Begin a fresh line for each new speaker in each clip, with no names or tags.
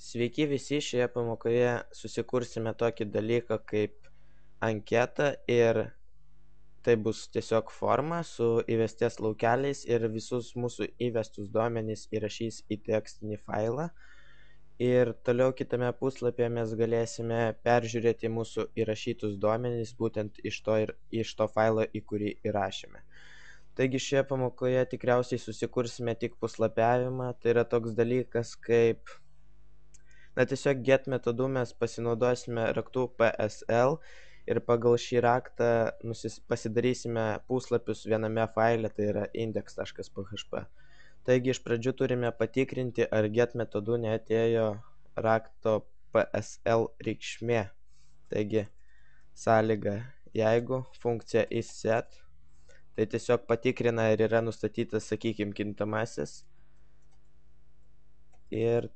Sveiki visi, šioje pamokoje susikursime tokį dalyką kaip anketą ir tai bus tiesiog forma su įvesties laukeliais ir visus mūsų įvestus duomenys įrašys į tekstinį failą. Ir toliau kitame puslapyje mes galėsime peržiūrėti mūsų įrašytus duomenys būtent iš to failo, į kurį įrašėme. Taigi šioje pamokoje tikriausiai susikursime tik puslapiavimą, tai yra toks dalykas kaip tiesiog get metodu mes pasinaudosime raktu PSL ir pagal šį raktą pasidarysime puslapius viename faile, tai yra index.php. Taigi iš pradžių turime patikrinti, ar get metodu neatėjo rakto PSL reikšmė. Taigi sąlyga jeigu funkcija isSet, tai tiesiog patikrina, ar yra nustatytas, sakykime, kintamasis. Ir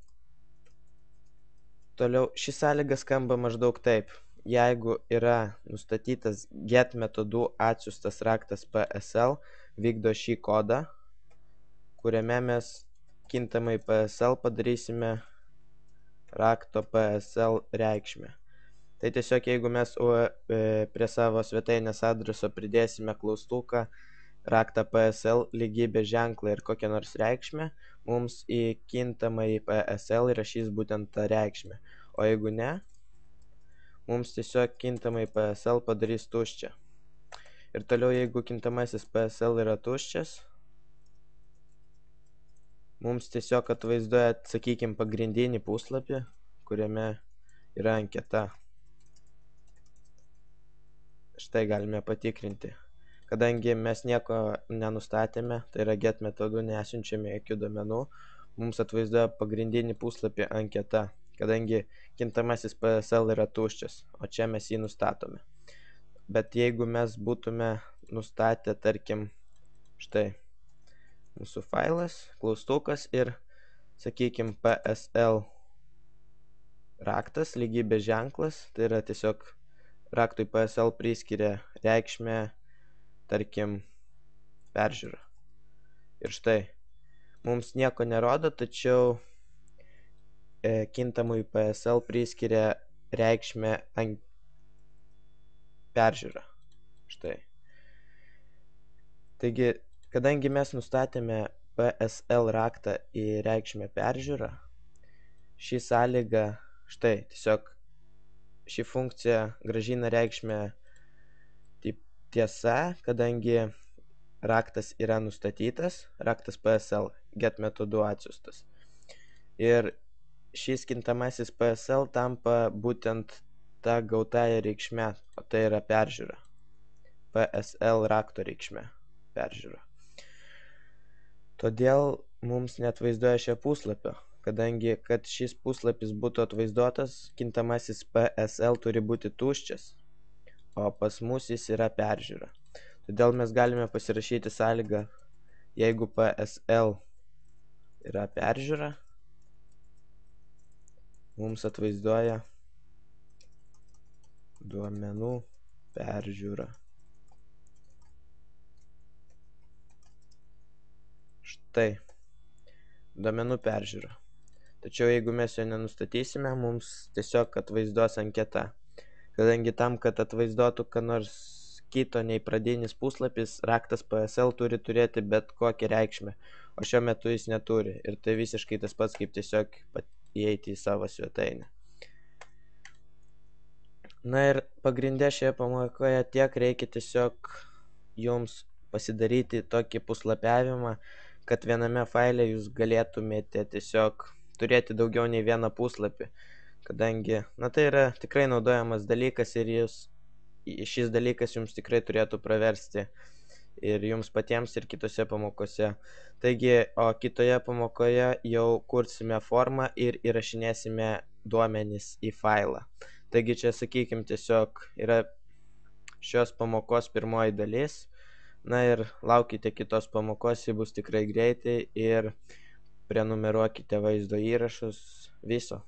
toliau ši sąlyga skamba maždaug taip. Jeigu yra nustatytas get metodu atsiųstas raktas PSL, vykdo šį kodą, kuriame mes kintamai PSL padarysime rakto PSL reikšmę. Tai tiesiog jeigu mes prie savo svetainės adreso pridėsime klaustuką raktą PSL lygybės ženklą ir kokią nors reikšmę, mums į kintamąjį PSL įrašys būtent tą reikšmę. O jeigu ne, mums tiesiog kintamąjį PSL padarys tuščią. Ir toliau, jeigu kintamasis PSL yra tuščias, mums tiesiog atvaizduoja, sakykime, pagrindinį puslapį, kuriame yra anketa. Štai galime patikrinti. Kadangi mes nieko nenustatėme, tai yra get metodu nesiunčiame jokių duomenų, mums atvaizduoja pagrindinį puslapį anketa, kadangi kintamasis PSL yra tuščias, o čia mes jį nustatome. Bet jeigu mes būtume nustatę, tarkim, štai mūsų failas, klaustukas ir, sakykime, PSL raktas, lygybės ženklas, tai yra tiesiog raktui PSL priskiria reikšmę, tarkim, peržiūra. Ir štai, mums nieko nerodo, tačiau kintamui PSL priskiria reikšmę peržiūra. Štai. Taigi, kadangi mes nustatėme PSL raktą į reikšmę peržiūrą, ši sąlyga, štai, tiesiog ši funkcija grąžina reikšmę tiesa, kadangi raktas yra nustatytas, raktas PSL get metodu atsiųstas. Ir šis kintamasis PSL tampa būtent ta gautąją reikšmę, o tai yra peržiūra. PSL rakto reikšmė peržiūra. Todėl mums neatvaizduoja šio puslapio, kadangi, kad šis puslapis būtų atvaizduotas, kintamasis PSL turi būti tuščias, o pas mus jis yra peržiūra. Todėl mes galime pasirašyti sąlygą, jeigu PSL yra peržiūra, mums atvaizduoja duomenų peržiūra. Štai, duomenų peržiūra. Tačiau jeigu mes jo nenustatysime, mums tiesiog atvaizduos anketa. Kadangi tam, kad atvaizduotų ką nors kito nei pradinis puslapis, raktas PSL turi turėti bet kokią reikšmę, o šiuo metu jis neturi. Ir tai visiškai tas pats, kaip tiesiog įeiti į savo svetainę. Na ir pagrinde šioje pamokoje tiek, reikia tiesiog jums pasidaryti tokį puslapiavimą, kad viename faile jūs galėtumėte tiesiog turėti daugiau nei vieną puslapį. Kadangi, tai yra tikrai naudojamas dalykas ir šis dalykas jums tikrai turėtų praversti ir jums patiems ir kitose pamokose. Taigi, o kitoje pamokoje jau kursime formą ir įrašinėsime duomenis į failą. Taigi čia, sakykime, tiesiog yra šios pamokos pirmoji dalis. Na ir laukite kitos pamokos, ji bus tikrai greitai ir prenumeruokite vaizdo įrašus. Viso.